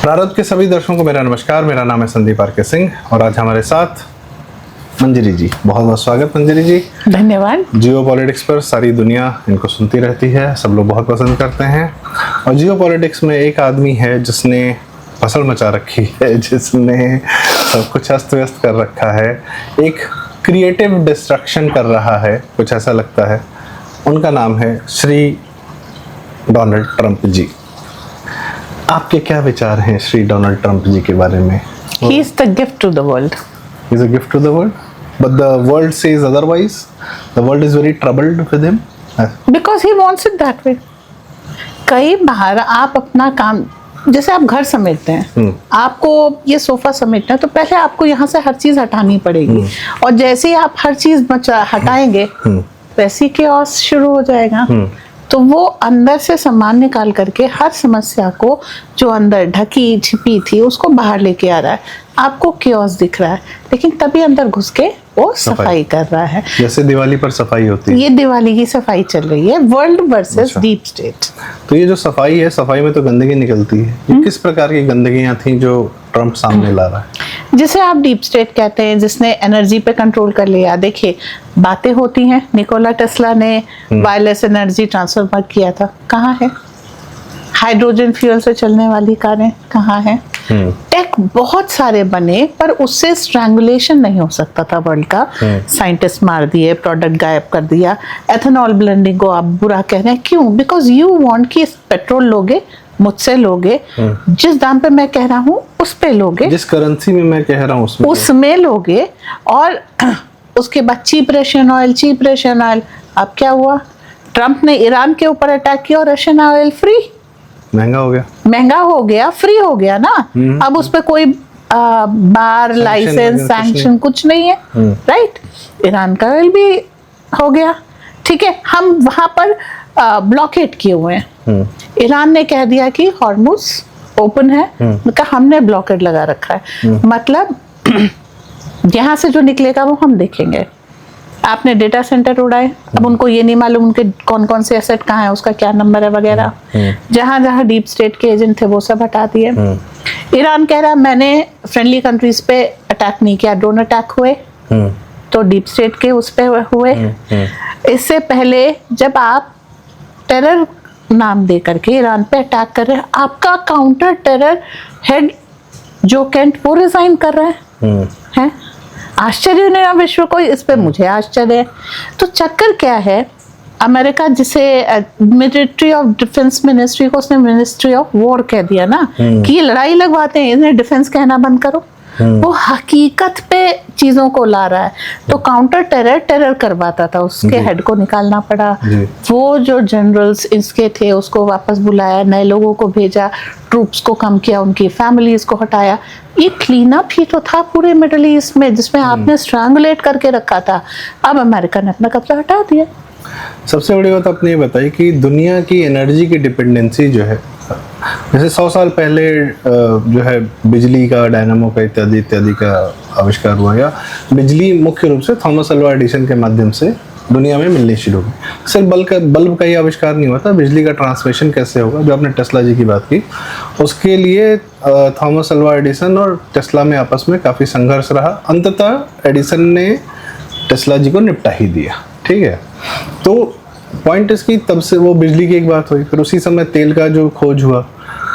भारत के सभी दर्शकों को मेरा नमस्कार। मेरा नाम है संदीप आर.के. सिंह और आज हमारे साथ मंजरी जी। बहुत बहुत स्वागत मंजरी जी। धन्यवाद। जियो पॉलिटिक्स पर सारी दुनिया इनको सुनती रहती है, सब लोग बहुत पसंद करते हैं। और जियो पॉलिटिक्स में एक आदमी है जिसने फसल मचा रखी है, जिसने सब कुछ अस्त व्यस्त कर रखा है, एक क्रिएटिव डिस्ट्रक्शन कर रहा है, कुछ ऐसा लगता है। उनका नाम है श्री डोनाल्ड ट्रंप जी। आपके क्या विचार हैं श्री डोनाल्ड ट्रंप जी के बारे में? He is the gift to the world. He is a gift to the world, but the world says otherwise. The world is very troubled with him. Because he wants it that way. कई बार आप अपना काम, जैसे आप घर समेटते हैं, आपको ये सोफा समेटना है तो पहले आपको यहाँ से हर चीज हटानी पड़ेगी, और जैसे ही आप हर चीज हटाएंगे वैसी chaos शुरू हो जाएगा। तो वो अंदर से सामान निकाल करके हर समस्या को जो अंदर ढकी छिपी थी उसको बाहर लेके आ रहा है। आपको chaos दिख रहा है, लेकिन तभी अंदर घुस के वो सफाई कर रहा है। जैसे दिवाली पर सफाई होती है, ये दिवाली की सफाई चल रही है, वर्ल्ड वर्सेस डीप स्टेट। तो ये जो सफाई है, सफाई में तो गंदगी निकलती है। ये किस प्रकार की गंदगियां थी जो ट्रंप सामने ला रहा है? जिसे आप डीप स्टेट कहते हैं, जिसने एनर्जी पे कंट्रोल कर लिया। देखिए, बातें होती हैं, निकोला टेस्ला ने वायरलेस एनर्जी ट्रांसफर किया था, कहाँ है? हाइड्रोजन फ्यूल से चलने वाली कारें कहाँ हैं? टेक बहुत सारे बने, पर उससे स्ट्रैंगुलेशन नहीं हो सकता था वर्ल्ड का। साइंटिस्ट मार दिए, प्रोडक्ट गायब कर दिया। एथेनॉल ब्लेंडिंग को आप बुरा कह रहे हैं, क्यों? बिकॉज यू वांट कि पेट्रोल लोगे, मुझसे लोगे, जिस दाम पे मैं कह रहा हूँ उस पे लोगे, जिस करेंसी में मैं कह रहा हूँ उसमें लोगे। और उसके बाद चीप रशियन ऑयल। अब क्या हुआ? ट्रंप ने ईरान के ऊपर अटैक किया और रशियन ऑयल फ्री, महंगा हो गया, फ्री हो गया ना। अब उस पे कोई बार लाइसेंस सैंक्शन कुछ नहीं है, राइट? ईरान का ऑयल भी हो गया, ठीक है। हम वहां पर ब्लॉकेट किए हुए हैं। ईरान ने कह दिया कि हॉर्मुज ओपन है, मतलब हमने ब्लॉकेट लगा रखा है। मतलब यहाँ से जो निकलेगा वो हम देखेंगे। आपने डेटा सेंटर उड़ाए, अब उनको ये नहीं मालूम उनके कौन कौन से एसेट कहाँ है, उसका क्या नंबर है वगैरह। जहां जहां डीप स्टेट के एजेंट थे वो सब हटा दिए। ईरान कह रहा मैंने फ्रेंडली कंट्रीज पे अटैक नहीं किया, ड्रोन अटैक हुए तो डीप स्टेट के उस पे हुए। इससे पहले जब आप टेरर नाम दे करके ईरान पे अटैक कर रहे हैं, आपका काउंटर टेरर हेड जो केंट वो रिजाइन कर रहा है? आश्चर्य नहीं है विश्व को, इस पे मुझे आश्चर्य है। तो चक्कर क्या है? अमेरिका जिसे मिलिट्री ऑफ डिफेंस मिनिस्ट्री को उसने मिनिस्ट्री ऑफ वॉर कह दिया ना, कि ये लड़ाई लगवाते हैं, इन्हें डिफेंस कहना बंद करो। वो हकीकत पे चीजों को ला रहा है। तो काउंटर टेरर करवाता था, उसके हेड को निकालना पड़ा। वो जो जनरल्स इसके थे उसको वापस बुलाया, नए लोगों को भेजा, ट्रूप्स को कम किया, उनकी फैमिलीज को हटाया। ये क्लीन अप ही तो था पूरे मिडिल ईस्ट में, जिसमें आपने स्ट्रैंगुलेट करके रखा था। अब अमेरिका ने अपना कब्जा हटा दिया। सबसे बड़ी बात आपने ये बताई कि दुनिया की एनर्जी की डिपेंडेंसी जो है, जैसे 100 साल पहले जो है बिजली का, डायनामो का इत्यादि इत्यादि का आविष्कार हुआ, या बिजली मुख्य रूप से थॉमस अल्वा एडिसन के माध्यम से दुनिया में मिलनी शुरू हुई। सिर्फ बल्ब का ही आविष्कार नहीं हुआ था, बिजली का ट्रांसमिशन कैसे होगा, जो आपने टेस्ला जी की बात की, उसके लिए थॉमस अल्वा एडिसन और टेस्ला में आपस में काफ़ी संघर्ष रहा। अंततः एडिसन ने टेस्ला जी को निपटा ही दिया, ठीक है। तो पॉइंट इसकी, तब से वो बिजली की एक बात हुई, फिर उसी समय तेल का जो खोज हुआ,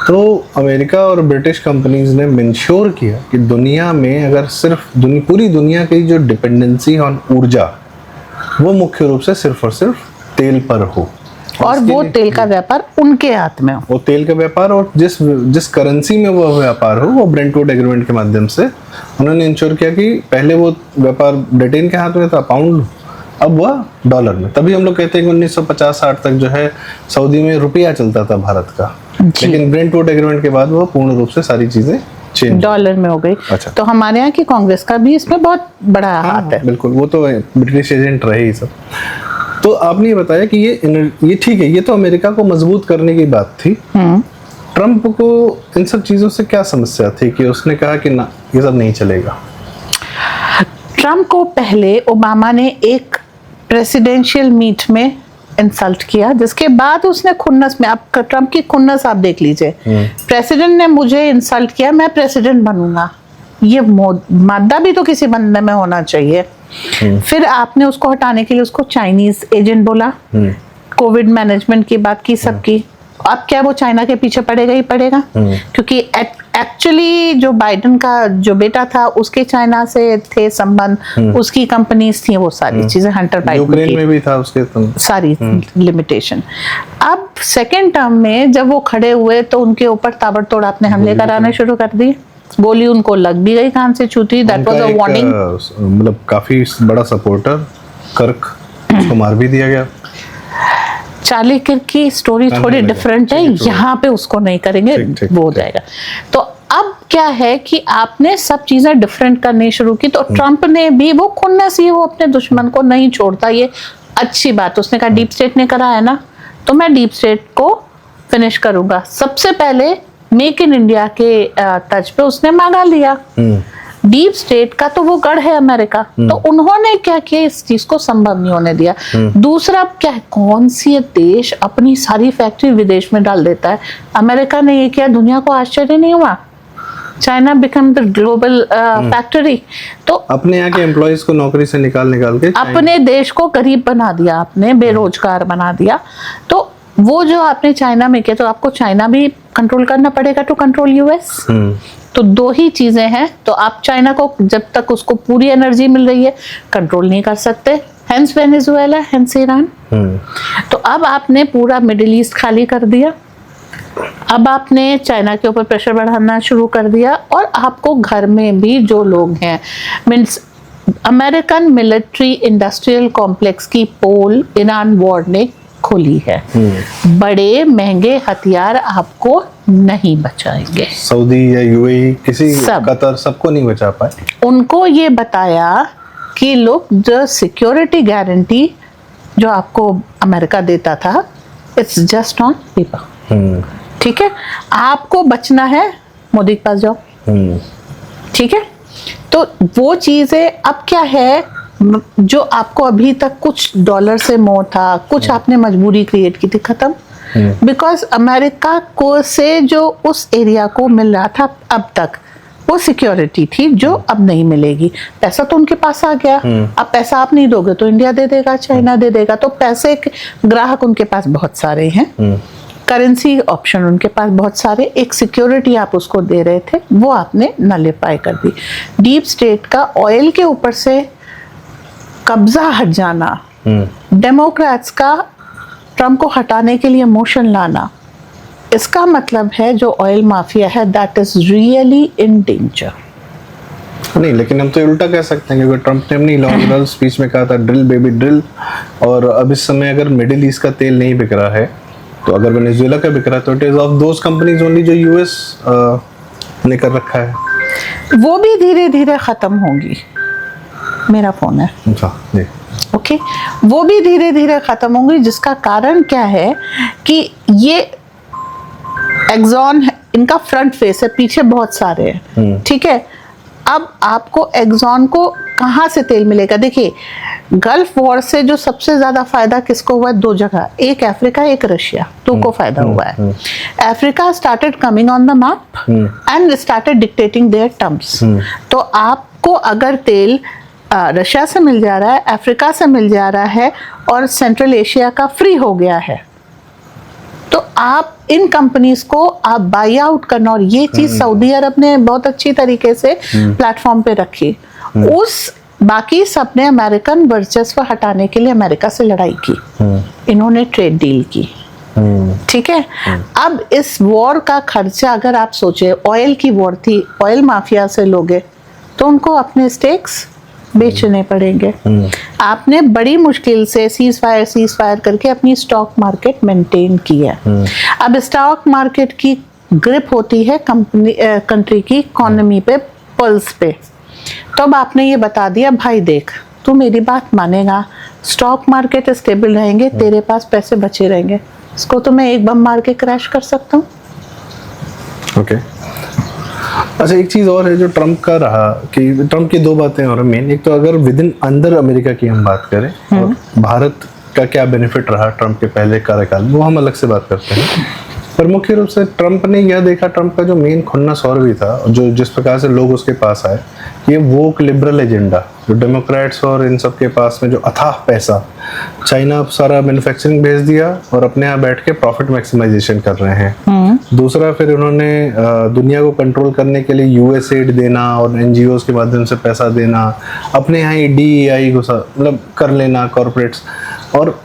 तो अमेरिका और ब्रिटिश कंपनीज ने इंश्योर किया कि दुनिया में अगर सिर्फ पूरी दुनिया की जो डिपेंडेंसी ऑन ऊर्जा, वो मुख्य रूप से सिर्फ और सिर्फ तेल पर हो, और वो तेल का व्यापार उनके हाथ में हो। वो तेल का व्यापार, और जिस करेंसी में वो व्यापार हो, वो ब्रेंटवुड एग्रीमेंट के माध्यम से उन्होंने इंश्योर किया कि पहले वो व्यापार ब्रिटेन के हाथ में था, पाउंड, अब वह डॉलर में। तभी हम लोग कहते हैं कि 1950-60 तक जो है सऊदी में रुपया चलता था भारत का, लेकिन ब्रेंटवुड एग्रीमेंट के बाद वो पूर्ण रूप से सारी चीजें डॉलर में हो गई। अच्छा। तो हमारे यहाँ की कांग्रेस का भी इसमें बहुत बड़ा हाथ है। बिल्कुल, वो तो ब्रिटिश एजेंट रहे ही सब। तो आपने ये बताया कि ये ठीक है, ये तो अमेरिका को मजबूत करने की बात थी। ट्रंप को इन सब चीजों से क्या समस्या थी कि उसने कहा कि ना, ये सब नहीं चलेगा? ट्रंप को पहले ओबामा ने एक प्रेसिडेंशियल मीट में इंसल्ट किया, जिसके बाद उसने खुन्नस में, आप ट्रम्प की खुन्नस आप देख लीजिए, प्रेसिडेंट ने मुझे इंसल्ट किया, मैं प्रेसिडेंट बनूंगा, ये मादा भी तो किसी बंदे में होना चाहिए। फिर आपने उसको हटाने के लिए उसको चाइनीज एजेंट बोला, कोविड मैनेजमेंट की बात की सबकी। अब क्या वो चाइना के पीछे पड़ेगा ही पड़ेगा, क्योंकि एक्चुअली जो बाइडेन का जो बेटा था उसके चाइना से थे संबंध, उसकी कंपनीज थी, वो सारी चीजें हंटर बाइडेन यूक्रेन में भी था उसके सारी लिमिटेशन। अब सेकेंड टर्म में जब वो खड़े हुए तो उनके ऊपर ताबड़तोड़ आपने हमले कराने शुरू कर दिए, गोली उनको लग भी गई, कान से छूटी, दैट वाज अ वार्निंग। मतलब काफी बड़ा सपोर्टर कर्क, उसको मार भी दिया गया। चार्ली किर्क की स्टोरी थोड़ी डिफरेंट है, यहाँ पे उसको नहीं करेंगे, वो हो जाएगा। तो अब क्या है कि आपने सब चीजें डिफरेंट करनी शुरू की, तो ट्रम्प ने भी वो खुन्नस ही, वो अपने दुश्मन को नहीं छोड़ता, ये अच्छी बात। उसने कहा डीप स्टेट ने करा है ना, तो मैं डीप स्टेट को फिनिश करूंगा। सबसे पहले मेक इन इंडिया के तर्ज पे उसने मांगा लिया। डीप स्टेट का तो वो गढ़ है अमेरिका, तो उन्होंने क्या किया, इस चीज को संभव नहीं होने दिया। दूसरा क्या है, कौन सी देश अपनी सारी फैक्ट्री विदेश में डाल देता है? अमेरिका ने ये किया, दुनिया को आश्चर्य नहीं हुआ। China become the global factory, तो अपने यहाँ के एम्प्लॉइज को नौकरी से निकाल के अपने देश को गरीब बना दिया, आपने बेरोजगार बना दिया। तो वो जो आपने चाइना में किया, तो आपको चाइना भी कंट्रोल करना पड़ेगा टू कंट्रोल यूएस। तो दो ही चीजें हैं, तो आप चाइना को जब तक उसको पूरी एनर्जी मिल रही है कंट्रोल नहीं कर सकते, हेंस वेनेजुएला, हेंस ईरान। तो अब आपने पूरा मिडिल ईस्ट खाली कर दिया, अब आपने चाइना के ऊपर प्रेशर बढ़ाना शुरू कर दिया, और आपको घर में भी जो लोग हैं, means American military industrial complex की पोल ईरान वॉर ने खोली है। बड़े महंगे हथियार आपको नहीं बचाएंगे, सऊदी या यूएई किसी कतर सबको नहीं बचा पाए। उनको ये बताया कि लोग जो सिक्योरिटी गारंटी जो आपको अमेरिका देता था, इट्स जस्ट ऑन पेपर। ठीक है, आपको बचना है, मोदी के पास जाओ। ठीक है, तो वो चीजें अब क्या है, जो आपको अभी तक कुछ डॉलर से मोह था, कुछ आपने मजबूरी क्रिएट की थी, खत्म। बिकॉज अमेरिका को से जो उस एरिया को मिल रहा था अब तक, वो सिक्योरिटी थी जो अब नहीं मिलेगी। पैसा तो उनके पास आ गया, अब पैसा आप नहीं दोगे तो इंडिया दे देगा, चाइना दे देगा, तो पैसे ग्राहक उनके पास बहुत सारे हैं, करेंसी ऑप्शन उनके पास बहुत सारे, एक सिक्योरिटी आप उसको दे रहे थे, वो आपने नलिफाई कर दी। डीप स्टेट का ऑयल के ऊपर से कब्जा हट जाना, डेमोक्रेट्स का ट्रम्प को हटाने के लिए मोशन लाना, इसका मतलब है जो ऑयल माफिया है that is really in danger. नहीं, लेकिन हम तो उल्टा कह सकते हैं, क्योंकि ट्रम्प ने अपनी इनॉग्रेशन स्पीच में कहा था ड्रिल बेबी ड्रिल, और अब इस समय अगर मिडिल ईस्ट का तेल नहीं बिक रहा है, तो अगर वेनेजुएला का बिक रहा है, तो it is of those companies only जो यूएस ने कर रखा है, वो भी धीरे धीरे खत्म होंगी। मेरा फोन है, अच्छा जी, ओके, वो भी धीरे धीरे खत्म होंगी, जिसका कारण क्या है कि ये एक्सॉन इनका फ्रंट फेस है, पीछे बहुत सारे हैं। ठीक है, अब आपको एक्सॉन को कहाँ से तेल मिलेगा? देखिए, गल्फ वॉर से जो सबसे ज्यादा फायदा किसको हुआ? दो जगह, एक अफ्रीका, एक रशिया, दो को फायदा हुआ है। Africa started coming on the map and started dictating their terms. तो आपको अगर तेल रशिया से मिल जा रहा है, अफ्रीका से मिल जा रहा है, और सेंट्रल एशिया का फ्री हो गया है, तो आप इन कंपनीज को आप बाई आउट करना, और ये चीज सऊदी अरब ने बहुत अच्छी तरीके से प्लेटफॉर्म पे रखी। उस बाकी सब ने अमेरिकन वर्चस्व हटाने के लिए अमेरिका से लड़ाई की, इन्होंने ट्रेड डील की। ठीक है, अब इस वॉर का खर्चा अगर आप सोचे, ऑयल की वॉर थी, ऑयल माफिया से लोगे तो उनको अपने स्टेक्स बेचने पड़ेंगे। आपने बड़ी मुश्किल से सीज फायर करके अपनी स्टॉक मार्केट मेंटेन की है। अब स्टॉक मार्केट की ग्रिप होती है कंट्री की इकोनॉमी पे, पल्स पे। तो अब आपने ये बता दिया, भाई देख तू मेरी बात मानेगा, स्टॉक मार्केट स्टेबल रहेंगे, तेरे पास पैसे बचे रहेंगे, इसको तो मैं एक बम मार के क्रैश कर सकता हूँ। ओके, अच्छा, एक चीज और है जो ट्रम्प का रहा, कि ट्रम्प की दो बातें और मेन, एक तो अगर विद इन अंदर अमेरिका की हम बात करें और भारत का क्या बेनिफिट रहा ट्रम्प के पहले कार्यकाल में, वो हम अलग से बात करते हैं। पर मुख्य रूप से ट्रम्प ने यह देखा, ट्रम्प का जो मेन खुन्नस और भी था, जो जिस प्रकार से लोग उसके पास आए, ये वोक लिबरल एजेंडा, जो डेमोक्रेट्स और इन सब के पास में जो अथाह पैसा, चाइना सारा मैन्युफैक्चरिंग भेज दिया और अपने यहाँ बैठ के प्रॉफिट मैक्सिमाइजेशन कर रहे हैं। दूसरा, फिर उन्होंने दुनिया को कंट्रोल करने के लिए यूएसएड देना और एनजीओ के माध्यम से पैसा देना, अपने यहाँ ही DEI घुसा मतलब कर लेना कॉर्पोरेट्स। और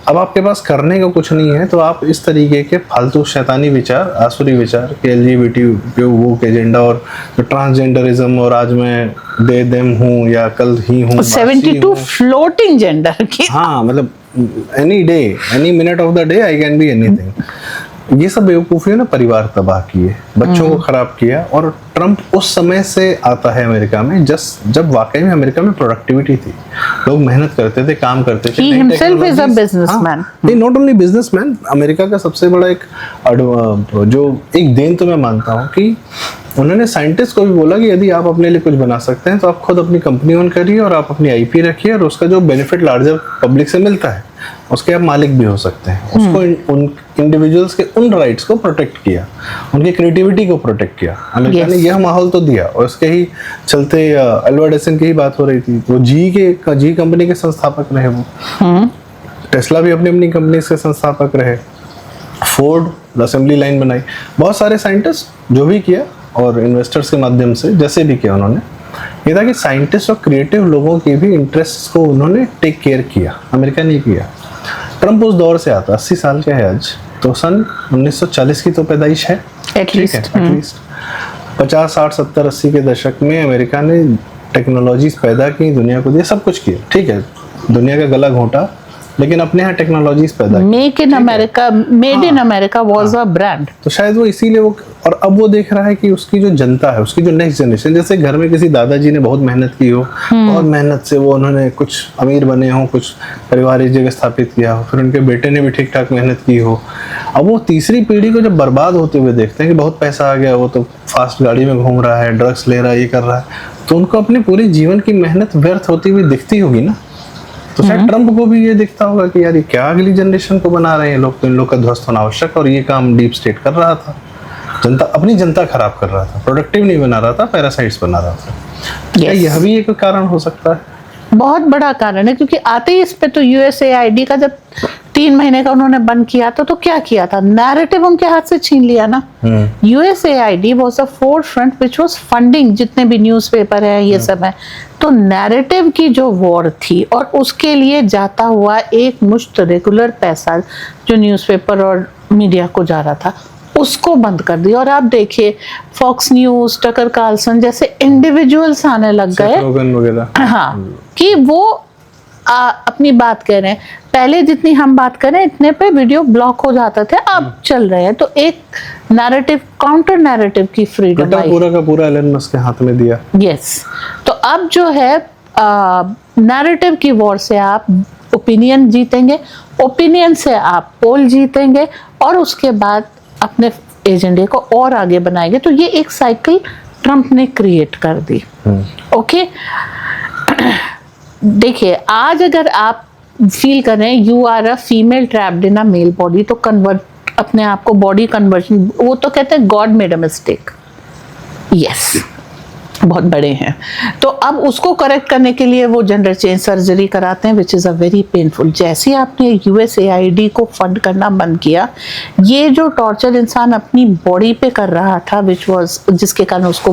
अब आपके पास करने को कुछ नहीं है तो आप इस तरीके के फालतू शैतानी विचार, आसुरी विचार के LGBT वो एजेंडा और ट्रांसजेंडरिज्म, और आज मैं दे देम हूँ या कल ही हूँ, 72 फ्लोटिंग जेंडर की, हाँ मतलब any day, any minute of the day I can be anything. ये सब बेवकूफ़ियों ने परिवार तबाह किए, बच्चों को खराब किया। और ट्रम्प उस समय से आता है अमेरिका में जब वाकई में अमेरिका में प्रोडक्टिविटी थी, लोग मेहनत करते थे, काम करते थे। He himself is a businessman. नहीं, नॉट ओनली बिजनेसमैन, अमेरिका का सबसे बड़ा जो एक देन तो मैं मानता हूँ कि उन्होंने साइंटिस्ट को भी बोला कि यदि आप अपने लिए कुछ बना सकते हैं तो आप खुद अपनी कंपनी ओन करिए और आप अपनी IP रखिए, और उसका जो बेनिफिट लार्जर पब्लिक से मिलता है उसके आप मालिक भी हो सकते हैं। उसको उन इंडिविजुअल्स के उन राइट्स को प्रोटेक्ट किया, उनकी क्रिएटिविटी को प्रोटेक्ट किया। अमेरिका ने यह माहौल तो दिया, और इसके ही चलते अल्बर्ट आइंस्टाइन की ही बात हो रही थी, तो जी कंपनी के संस्थापक रहे वो। टेस्ला भी अपनी अपनी कंपनी के संस्थापक रहे, फोर्ड असेंबली लाइन बनाई, बहुत सारे साइंटिस्ट जो भी किया और इन्वेस्टर्स के माध्यम से जैसे भी किया उन्होंने, ये था कि साइंटिस्ट और क्रिएटिव लोगों के भी इंटरेस्ट को उन्होंने टेक केयर किया, अमेरिका ने किया। ट्रम्प उस दौर से आता, 80 साल का है आज, तो सन 1940 की तो पैदाइश है एटलीस्ट। 50, 60, 70, 80 के दशक में अमेरिका ने टेक्नोलॉजीज पैदा की, दुनिया को दिया, सब कुछ किया, ठीक है, दुनिया का गला घोंटा, लेकिन अपने यहाँ टेक्नोलॉजीज पैदा की। Make in America, made in America was a brand. तो शायद वो इसीलिए वो, और अब वो देख रहा है कि उसकी जो जनता है, उसकी जो नेक्स्ट जनरेशन, जैसे घर में किसी दादाजी ने बहुत मेहनत की हो, बहुत मेहनत से वो उन्होंने कुछ अमीर बने हो, कुछ परिवार इस जगह स्थापित किया हो, फिर उनके बेटे ने भी ठीक ठाक मेहनत की हो, अब वो तीसरी पीढ़ी को जब बर्बाद होते हुए देखते हैं कि बहुत पैसा आ गया, वो तो फास्ट गाड़ी में घूम रहा है, ड्रग्स ले रहा है, ये कर रहा है, तो उनको अपने पूरे जीवन की मेहनत व्यर्थ होती हुई दिखती होगी ना। तो शायद ट्रम्प को भी ये दिखता होगा कि यार ये क्या अगली जनरेशन को बना रहे हैं लोग, तो इन लोग का ध्वस्त होना आवश्यक, और ये काम डीप स्टेट कर रहा था, अपनी जनता खराब कर रहा था, प्रोडक्टिव नहीं बना रहा था, पैरासाइट्स बना रहा था। क्या यह भी एक कारण हो सकता है? बहुत बड़ा कारण है, क्योंकि आते ही इस पे तो USAID का जब 3 महीने का उन्होंने बंद किया तो क्या किया था, नैरेटिव उनके हाथ से छीन लिया ना। USAID was the forefront which was funding जितने भी न्यूज़पेपर है, ये सब है, तो नैरेटिव की जो वॉर थी, और उसके लिए जाता हुआ एक मुश्त रेगुलर पैसा जो न्यूज़पेपर और मीडिया को जा रहा था, उसको बंद कर दिया। और आप देखिए फॉक्स न्यूज, टकर कार्लसन जैसे इंडिविजुअल्स आने लग गए, हाँ, कि वो अपनी बात कह रहे हैं। पहले जितनी हम बात करें इतने पे वीडियो ब्लॉक हो जाते थे, अब चल रहे हैं, तो एक नैरेटिव, काउंटर नैरेटिव की फ्रीडम आई, पूरा का पूरा एलन मस्क के हाथ में दिया। यस, तो अब जो है नैरेटिव की वॉर से आप ओपिनियन जीतेंगे, ओपिनियन से आप पोल जीतेंगे, और उसके बाद अपने एजेंडे को और आगे बनाएंगे। तो ये एक साइकिल ट्रम्प ने क्रिएट कर दी। ओके, देखिए आज अगर आप फील कर रहे हैं you are a female trapped in a male body, तो कन्वर्ट अपने आप को, बॉडी कन्वर्जन, वो तो कहते हैं God made a mistake, yes, बहुत बड़े हैं। तो अब उसको करेक्ट करने के लिए वो जेंडर चेंज सर्जरी कराते हैं, which is a very painful. जैसे ही आपने USAID को फंड करना बंद किया, ये जो टॉर्चर इंसान अपनी बॉडी पे कर रहा था, विच वॉज, जिसके कारण उसको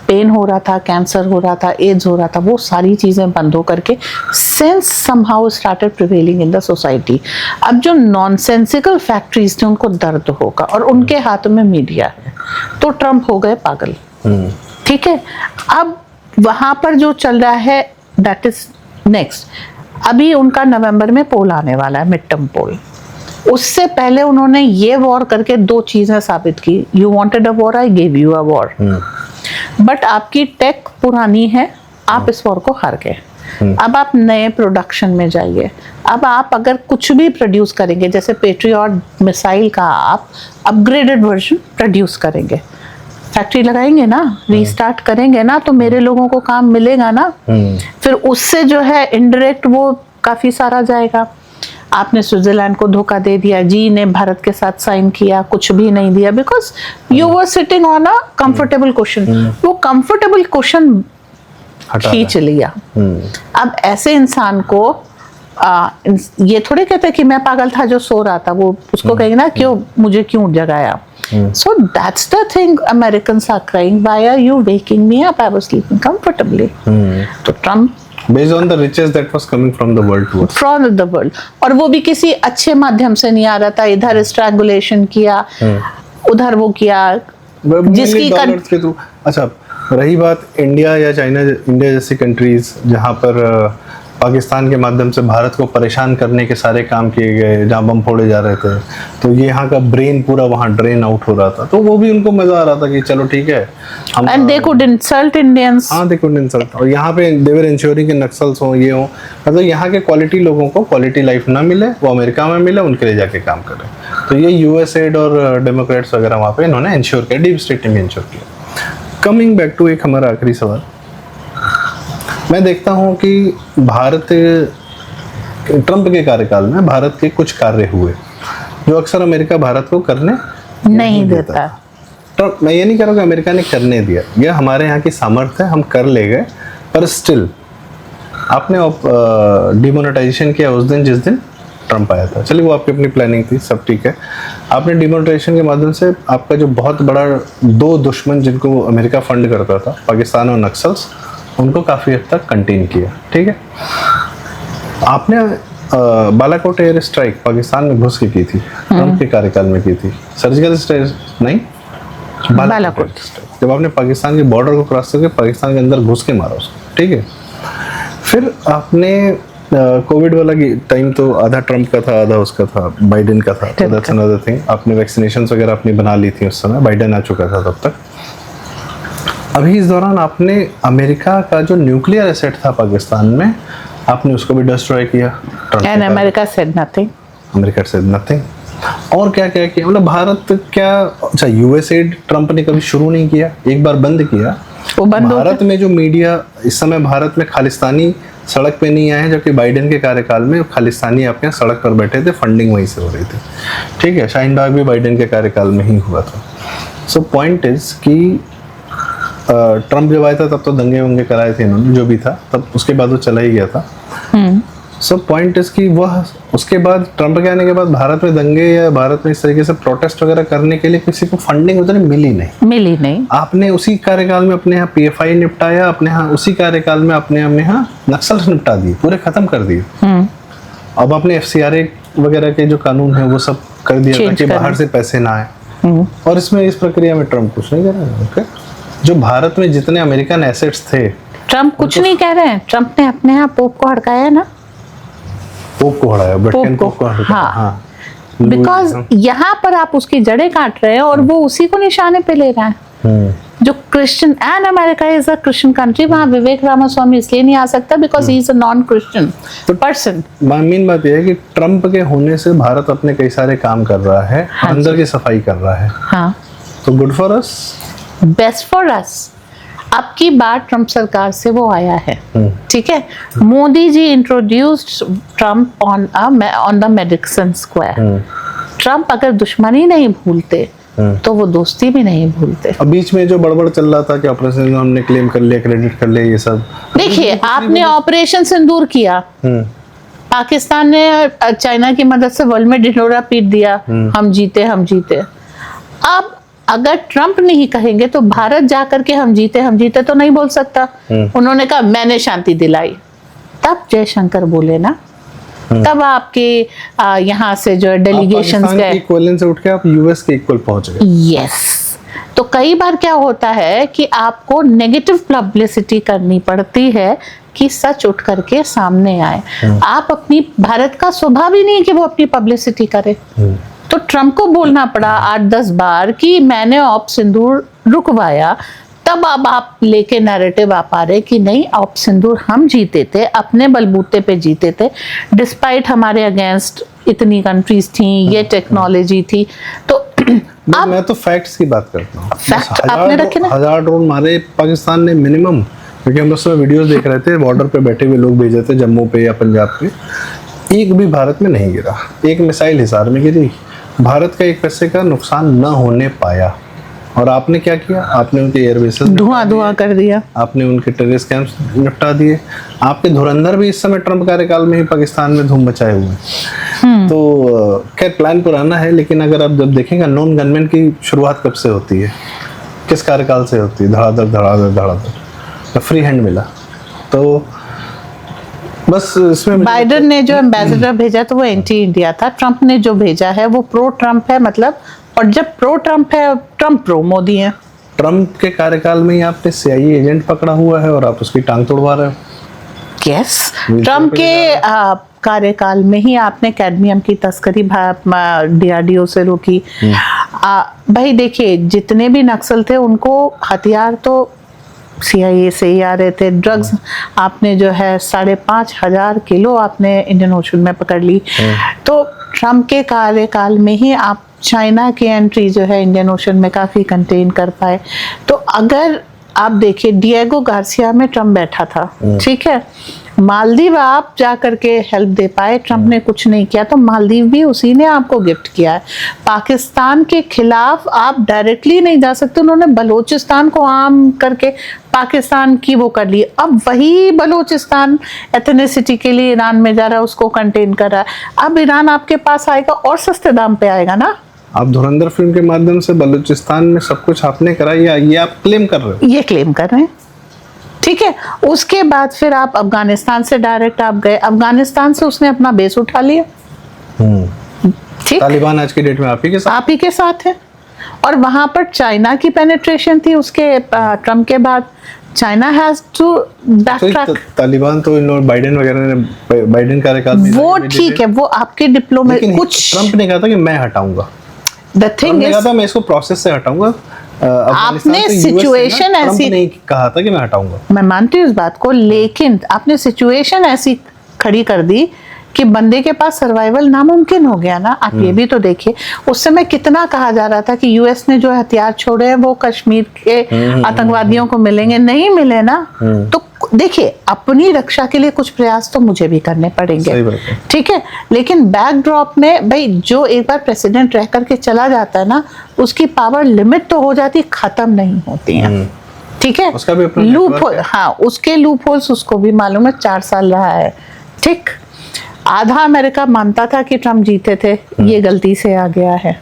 पेन हो रहा था, कैंसर हो रहा था, एड्स हो रहा था, वो सारी चीज़ें बंद हो करके sense somehow started prevailing in the society. अब जो नॉनसेंसिकल फैक्ट्रीज थे उनको दर्द होगा, और उनके हाथों में मीडिया है, तो ट्रम्प हो गए पागल। ठीक है, अब वहां पर जो चल रहा है दैट इज नेक्स्ट। अभी उनका नवंबर में पोल आने वाला है, मिड टर्म पोल। उससे पहले उन्होंने ये वॉर करके 2 चीजें साबित की, you wanted a war, I give you a war, but आपकी टेक पुरानी है, आप इस वॉर को हार गए। अब आप नए प्रोडक्शन में जाइए। अब आप अगर कुछ भी प्रोड्यूस करेंगे, जैसे पेट्रियट मिसाइल का आप अपग्रेडेड वर्जन प्रोड्यूस करेंगे, फैक्ट्री लगाएंगे ना, रीस्टार्ट करेंगे ना, तो मेरे लोगों को काम मिलेगा ना, फिर उससे जो है इनडायरेक्ट वो काफी सारा जाएगा। आपने स्विट्जरलैंड को धोखा दे दिया, जी ने भारत के साथ साइन किया, कुछ भी नहीं दिया, because you were sitting on a comfortable question. वो कंफर्टेबल क्वेश्चन खींच लिया। अब ऐसे इंसान को ये थोड़े कहते कि मैं पागल था जो सो रहा था, वो उसको कहेंगे ना क्यों मुझे क्यों जगाया। So that's the thing Americans are crying, why are you waking me up, I was sleeping comfortably। तो Trump based on the riches that was coming from the world to us, from the world, और वो भी किसी अच्छे माध्यम से नहीं आ रहा था, इधर स्ट्रैंगुलेशन किया, उधर वो किया, जिसकी डॉलर्स के थ्रू। अच्छा, रही बात इंडिया या चाइना, इंडिया जैसी कंट्रीज जहाँ पर पाकिस्तान के माध्यम से भारत को परेशान करने के सारे काम किए गए, जहाँ बम फोड़े जा रहे थे, तो ये यहाँ का ब्रेन पूरा वहाँ ड्रेन आउट हो रहा था, तो वो भी उनको मजा आ रहा था कि चलो ठीक है हम। And they could insult Indians. हाँ, दे कुड इंसल्ट। और यहाँ पे दे वर इंश्योरिंग कि नक्सल्स हो, ये हो, मतलब यहाँ के क्वालिटी लोगों को क्वालिटी लाइफ ना मिले, वो अमेरिका में मिले, उनके लिए जाके काम करें। तो ये यूएसएड और डेमोक्रेट्स वगैरह वहाँ पे इन्होंने इंश्योर किया, डीप स्टेट ने इंश्योर किया। कमिंग बैक टू एक हमारा आखिरी सवाल, मैं देखता हूँ कि भारत ट्रम्प के कार्यकाल में भारत के कुछ कार्य हुए जो अक्सर अमेरिका भारत को करने नहीं देता। ट्रम्प, मैं ये नहीं कह रहा हूँ कि अमेरिका ने करने दिया, यह हमारे यहाँ की सामर्थ्य है, हम कर ले गए, पर स्टिल आपने डिमोनेटाइजेशन किया उस दिन जिस दिन ट्रम्प आया था। चलिए वो आपकी अपनी प्लानिंग थी, सब ठीक है। आपने डिमोनेटाइजेशन के माध्यम से आपका जो बहुत बड़ा दो दुश्मन जिनको अमेरिका फंड करता था, पाकिस्तान और नक्सल्स, उनको काफ़ी हद तक कंटेन किया, ठीक है। आपने बालाकोट एयर स्ट्राइक पाकिस्तान में घुस के की थी, ट्रम्प के कार्यकाल में की थी। सर्जिकल स्ट्राइक नहीं, बालाकोट स्ट्राइक, जब आपने पाकिस्तान के बॉर्डर को क्रॉस करके पाकिस्तान के अंदर घुस के मारा उसको, ठीक है। फिर आपने कोविड वाला टाइम तो आधा ट्रम्प का था, आधा उसका था, बाइडेन का था, तो दैट्स अनदर थिंग। आपने वैक्सीनेशंस वगैरह अपनी बना ली थी उस समय, बाइडेन आ चुका था तब तक। अभी इस दौरान आपने अमेरिका का जो न्यूक्लियर एसेट था पाकिस्तान में, आपने उसको भी डिस्ट्रॉय किया। And America said nothing. America said nothing. और क्या क्या किया, मतलब भारत क्या, अच्छा यूएसएड ट्रम्प ने कभी शुरू नहीं किया, एक बार बंद किया, वो बंद हो भारत में जो मीडिया इस समय भारत में खालिस्तानी सड़क पे नहीं आए हैं, जबकि बाइडेन के कार्यकाल में खालिस्तानी आपके यहाँ सड़क पर बैठे थे, फंडिंग वहीं से हो रही थी, ठीक है। शाहीन बाग भी बाइडेन के कार्यकाल में ही हुआ था। सो पॉइंट इज कि ट्रम्प जब आया था तब तो दंगे वंगे कराए थे इन्होंने, जो भी था, तब उसके बाद वो चला ही गया था। सो पॉइंट इज कि वह उसके बाद ट्रम्प के आने के बाद भारत में दंगे या भारत में इस तरीके से प्रोटेस्ट वगैरह करने के लिए किसी को फंडिंग उतनी मिली नहीं। आपने उसी कार्यकाल में अपने यहाँ पीएफआई निपटाया, अपने यहाँ उसी कार्यकाल में अपने यहाँ नक्सल निपटा दिए, पूरे खत्म कर दिए। अब आपने एफसीआरए वगैरह के जो कानून है वो सब कर दिया ताकि बाहर से पैसे ना आए, और इसमें इस प्रक्रिया में ट्रम्प कुछ नहीं कर रहे हैं। ओके, जो भारत में जितने अमेरिकन एसेट्स थे, ट्रम्प कुछ नहीं कह रहे हैं, ट्रम्प ने अपने यहाँ पोप को हड़काया ना, पोप को हड़ाया, वेटिकन पोप को हड़काया। हाँ, बिकॉज यहाँ पर आप उसकी जड़ें काट रहे हैं और वो उसी को निशाने पे ले रहे हैं। जो Christian, and America is a Christian country, वहाँ विवेक रामास्वामी इसलिए नहीं आ सकता because he is a non Christian person. Main बात यह है कि ट्रम्प के होने से भारत अपने कई सारे काम कर रहा है, अंदर की सफाई कर रहा है। हाँ, तो good for us, best for us. अब की बार ट्रम्प सरकार से वो आया है, ठीक है। Modi ji introduced Trump on the Madison Square. Trump अगर दुश्मनी नहीं भूलते तो वो दोस्ती भी नहीं भूलते। अब बीच में जो बड़बड़ चल रहा था कि ऑपरेशन हमने क्लेम कर लिया, क्रेडिट कर लिया, ये सब देखिए, आपने ऑपरेशन सिंदूर किया, पाकिस्तान ने चाइना की मदद से वर्ल्ड में ढिंढोरा पीट दिया, हम जीते। अब अगर ट्रम्प नहीं कहेंगे तो भारत जाकर के हम जीते तो नहीं बोल सकता। उन्होंने कहा मैंने शांति दिलाई, तब जयशंकर बोले ना, तब आपके यहाँ से जो डेलीगेशंस गए, इक्वल से उठ के आप यूएस के इक्वल पहुंच गए। यस। तो कई बार क्या होता है कि आपको नेगेटिव पब्लिसिटी करनी पड़ती है कि सच उठ करके सामने आए। आप अपनी, भारत का स्वभाव ही नहीं है कि वो अपनी पब्लिसिटी करे, तो ट्रम्प को बोलना पड़ा 8-10 बार कि मैंने ऑप सिंदूर रुकवाया। तब अब आप लेके नैरेटिव आप आ रहे कि नहीं, ऑप सिंदूर हम जीते थे, अपने बलबूते पे जीते थे, डिस्पाइट हमारे अगेंस्ट इतनी कंट्रीज थी, ये टेक्नोलॉजी थी। तो मैं तो फैक्ट्स की बात करता हूँ। फैक्ट आपने रखे ना, 1000 ड्रोन मारे पाकिस्तान ने मिनिमम, क्योंकि हम उस समय वीडियोस देख रहे थे, बॉर्डर पे बैठे हुए लोग भेजे थे जम्मू पे या पंजाब पे। एक भी भारत में नहीं गिरा, एक मिसाइल हिसार में गिरी, भारत का एक पैसे का नुकसान न होने पाया। और आपने क्या किया, आपने उनके एयरबेसेस धुआं कर दिया, आपने उनके टेररिस्ट कैंप्स निपटा दिए। आपके धुरंधर भी इस समय ट्रम्प कार्यकाल में ही पाकिस्तान में धूम मचाए हुए हैं। तो खैर प्लान पुराना है, लेकिन अगर आप जब देखेंगे नॉन गनमैन की शुरुआत कब से होती है, किस कार्यकाल से होती है, धड़ाधड़ धड़ाधड़ धड़ाधड़, फ्री हैंड मिला। तो बस इसमें बाइडेन ने जो एम्बेसडर भेजा तो वो एंटी इंडिया था, ट्रम्प ने जो भेजा है वो प्रो ट्रम्प है, मतलब, और जब प्रो ट्रम्प है, ट्रम्प प्रो मोदी है। ट्रम्प के कार्यकाल में ही आपने CIA एजेंट पकड़ा हुआ है और आप उसकी टांग तोड़वा रहे हो। यस, ट्रम्प के कार्यकाल में ही आपने कैडमियम की तस्करी DRDO से रोकी। भाई देखिए, जितने भी नक्सल थे उनको हथियार तो CIA से ही आ रहे थे। ड्रग्स आपने जो है 5,500 किलो आपने इंडियन ओशन में पकड़ ली। तो ट्रम्प के कार्यकाल में ही आप चाइना की एंट्री जो है इंडियन ओशन में काफ़ी कंटेन कर पाए। तो अगर आप देखिए, डिएगो गार्सिया में ट्रम्प बैठा था, ठीक है, मालदीव आप जा करके हेल्प दे पाए, ट्रम्प ने कुछ नहीं किया, तो मालदीव भी उसी ने आपको गिफ्ट किया है। पाकिस्तान के खिलाफ आप डायरेक्टली नहीं जा सकते, उन्होंने बलूचिस्तान को आम करके पाकिस्तान की वो कर ली। अब वही बलूचिस्तान एथनिसिटी के लिए ईरान में जा रहा है, उसको कंटेन कर रहा है। अब ईरान आपके पास आएगा और सस्ते दाम पे आएगा ना। आप धुरंधर फिल्म के माध्यम से बलूचिस्तान में सब कुछ आपने करा, या ये आप क्लेम कर रहे हो? ये क्लेम कर रहे हैं, ठीक है। उसके बाद फिर आप अफगानिस्तान से डायरेक्ट आप गए, अफगानिस्तान से उसने अपना बेस उठा लिया। ठीक, तालिबान आज की डेट में आप ही के साथ है। और वहां पर चाइना की पेनिट्रेशन थी उसके ट्रम्प के बाद। China has to backtrack. Taliban तो बाइडेन वगैरह ने, बाइडेन कार्यकाल में वो ठीक है, वो आपके डिप्लोमेट कुछ। ट्रम्प ने कहा था कि मैं हटाऊंगा, द थिंग इज, मैं इसको प्रोसेस से हटाऊंगा। आपने सिचुएशन ऐसी नहीं कहा था कि मैं हटाऊंगा, मैं मानती हूँ इस बात को, लेकिन आपने सिचुएशन ऐसी खड़ी कर दी कि बंदे के पास सर्वाइवल नामुमकिन हो गया ना। आप ये भी तो देखिए, उस समय कितना कहा जा रहा था कि यूएस ने जो हथियार छोड़े हैं वो कश्मीर के आतंकवादियों को मिलेंगे, नहीं मिले ना। तो देखिए, अपनी रक्षा के लिए कुछ प्रयास तो मुझे भी करने पड़ेंगे, ठीक है, लेकिन बैकड्रॉप में भाई जो एक बार प्रेसिडेंट रह करके चला जाता है ना, उसकी पावर लिमिट तो हो जाती, खत्म नहीं होती है, ठीक है। उसका भी लूप होल, हाँ, उसके लूप होल्स उसको भी मालूम है, 4 साल रहा है, ठीक। आधा अमेरिका मानता था कि ट्रम्प जीते थे, ये गलती से आ गया है,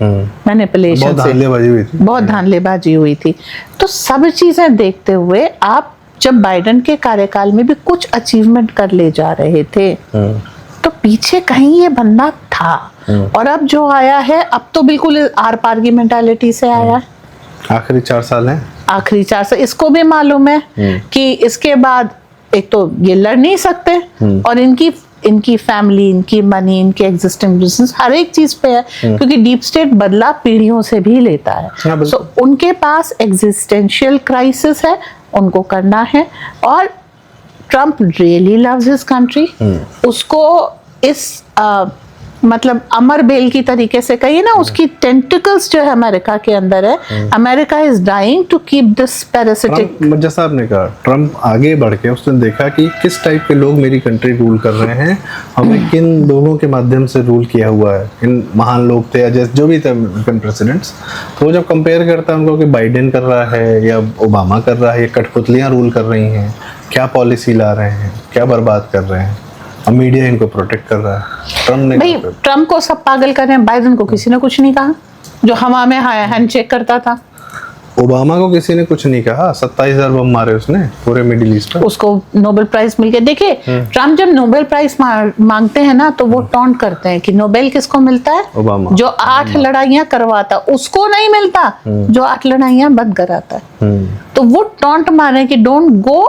मैनिपुलेशन से, बहुत धांधलेबाजी हुई थी। तो सब चीजें देखते हुए आप जब बाइडेन के कार्यकाल में भी कुछ अचीवमेंट कर ले जा रहे थे, तो पीछे कहीं ये बंदा था। और अब जो आया है, अब तो बिल्कुल आर पार की मेंटालिटी से आया। आखिरी 4 साल है, आखिरी 4 साल इसको भी मालूम है कि इसके बाद एक तो ये लड़ नहीं सकते, और इनकी फैमिली, इनकी मनी, इनके एग्जिस्टिंग बिजनेस, हर एक चीज पे है, क्योंकि डीप स्टेट बदला पीढ़ियों से भी लेता है। सो उनके पास एग्जिस्टेंशियल क्राइसिस है, उनको करना है। और Trump really loves his country, उसको इस मतलब अमर बेल की तरीके से कहिए ना, उसकी टेंटिकल्स जो है अमेरिका के अंदर है। America is dying to keep this parasitic. जैसा आपने कहा, ट्रम्प आगे बढ़ के उसने देखा कि किस टाइप के लोग मेरी कंट्री रूल कर रहे हैं, हमें किन लोगों के माध्यम से रूल किया हुआ है, इन महान लोग थे या जैसे जो भी थे अमेरिकन प्रेसिडेंट्स। तो वो जब कंपेयर करता है उनको कि बाइडेन कर रहा है या ओबामा कर रहा है, या कठपुतलियाँ रूल कर रही हैं, क्या पॉलिसी ला रहे हैं, क्या बर्बाद कर रहे हैं, अब मीडिया इनको प्रोटेक्ट कर रहा है। ट्रम्प को सब पागल कर रहे हैं, बाइडेन को किसी ने कुछ नहीं कहा, जो हवा में हैंड चेक करता था। ओबामा को किसी ने कुछ नहीं कहा, 27,000 बम मारे उसने पूरे मिडिल ईस्ट पर, उसको नोबेल प्राइज मिल गया। देखिए, ट्रम्प जब नोबेल प्राइज मांगते हैं ना, तो वो टॉन्ट करते हैं कि नोबेल किसको मिलता है, ओबामा, जो 8 लड़ाइयां करवाता, उसको नहीं मिलता, जो 8 लड़ाइयां बंद कराता है। तो वो टॉन्ट मारे कि डोंट गो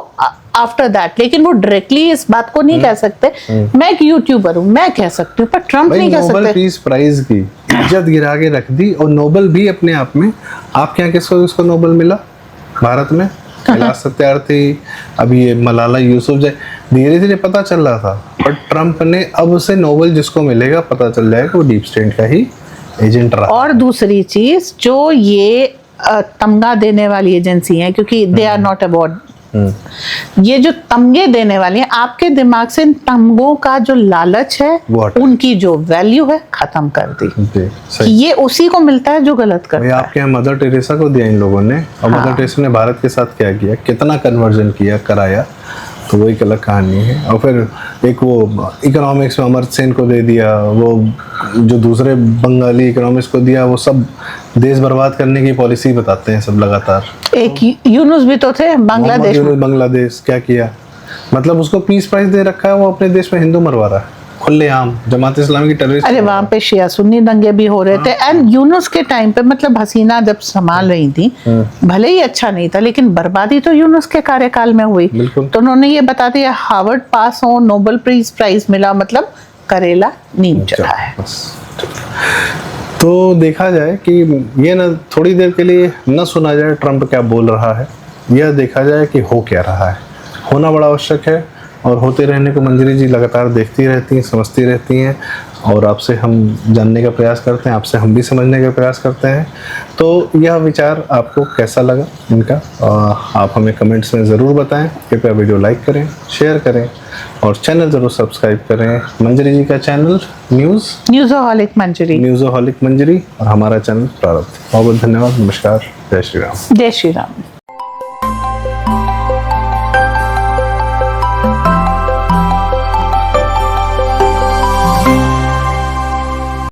आफ्टर दैट, लेकिन वो डायरेक्टली इस बात को नहीं कह सकते। मैं एक यूट्यूबर हूँ, मैं कह सकती हूँ, पर ट्रम्प नहीं कह सकते। नोबेल पीस प्राइज की इज्जत गिरा के रख दी, और नोबेल भी अपने आप में, आपके यहाँ किसको नोबेल मिला भारत में? कैलाश सत्यार्थी, अभी ये मलाला यूसुफजई, धीरे धीरे पता चल रहा था। पर ट्रम्प ने अब से नोबेल जिसको मिलेगा पता चल जाएगा वो डीप स्टेट का ही एजेंट रहा। और दूसरी चीज, जो ये तमगा देने वाली एजेंसी है, क्योंकि दे आर नॉट अबाउट ये जो तमगे देने वाली हैं, आपके दिमाग से इन तमगों का जो लालच है, वो हटा। उनकी जो वैल्यू है, खत्म कर दी। जी, कि सही। ये उसी को मिलता है जो गलत भाई करता है। आपके यहाँ मदर टेरेसा को दिया इन लोगों ने, और मदर टेरेसा ने भारत के साथ क्या किया, कितना कन्वर्जन किया, कराया, तो वो एक अलग कहानी है। और फिर एक वो इकोनॉमिक्स में अमर्त्य सेन को दे दिया, वो जो दूसरे बंगाली इकोनॉमिक्स को दिया, वो सब देश बर्बाद करने की पॉलिसी बताते हैं सब लगातार। एक यूनुस भी तो थे बांग्लादेश में। बांग्लादेश क्या किया, मतलब उसको पीस प्राइज दे रखा है, वो अपने देश में हिंदू मरवा रहा है खुलेआम, जमात इस्लामी की टेररिस्ट। अरे वहां पे शिया सुन्नी दंगे भी हो रहे थे। एंड यूनुस के टाइम पे, मतलब हसीना जब संभाल रही थी, भले ही अच्छा नहीं था, लेकिन बर्बादी तो यूनुस के कार्यकाल में हुई। बिल्कुल। तो उन्होंने ये बता दिया, हार्वर्ड पास हो, नोबेल प्राइज मिला, मतलब करेला नीम चढ़ा है। तो देखा जाए कि ये ना थोड़ी देर के लिए न सुना जाए ट्रम्प क्या बोल रहा है, यह देखा जाए कि हो क्या रहा है। होना बड़ा आवश्यक है, और होते रहने को मंजरी जी लगातार देखती रहती हैं, समझती रहती हैं, और आपसे हम जानने का प्रयास करते हैं, आपसे हम भी समझने का प्रयास करते हैं। तो यह विचार आपको कैसा लगा इनका, आप हमें कमेंट्स में ज़रूर बताएं। कृपया वीडियो लाइक करें, शेयर करें, और चैनल ज़रूर सब्सक्राइब करें। मंजरी जी का चैनल न्यूज़ोहॉलिक मंजरी, और हमारा चैनल प्रारब्ध। बहुत बहुत धन्यवाद। नमस्कार। जय श्री राम। जय श्री राम।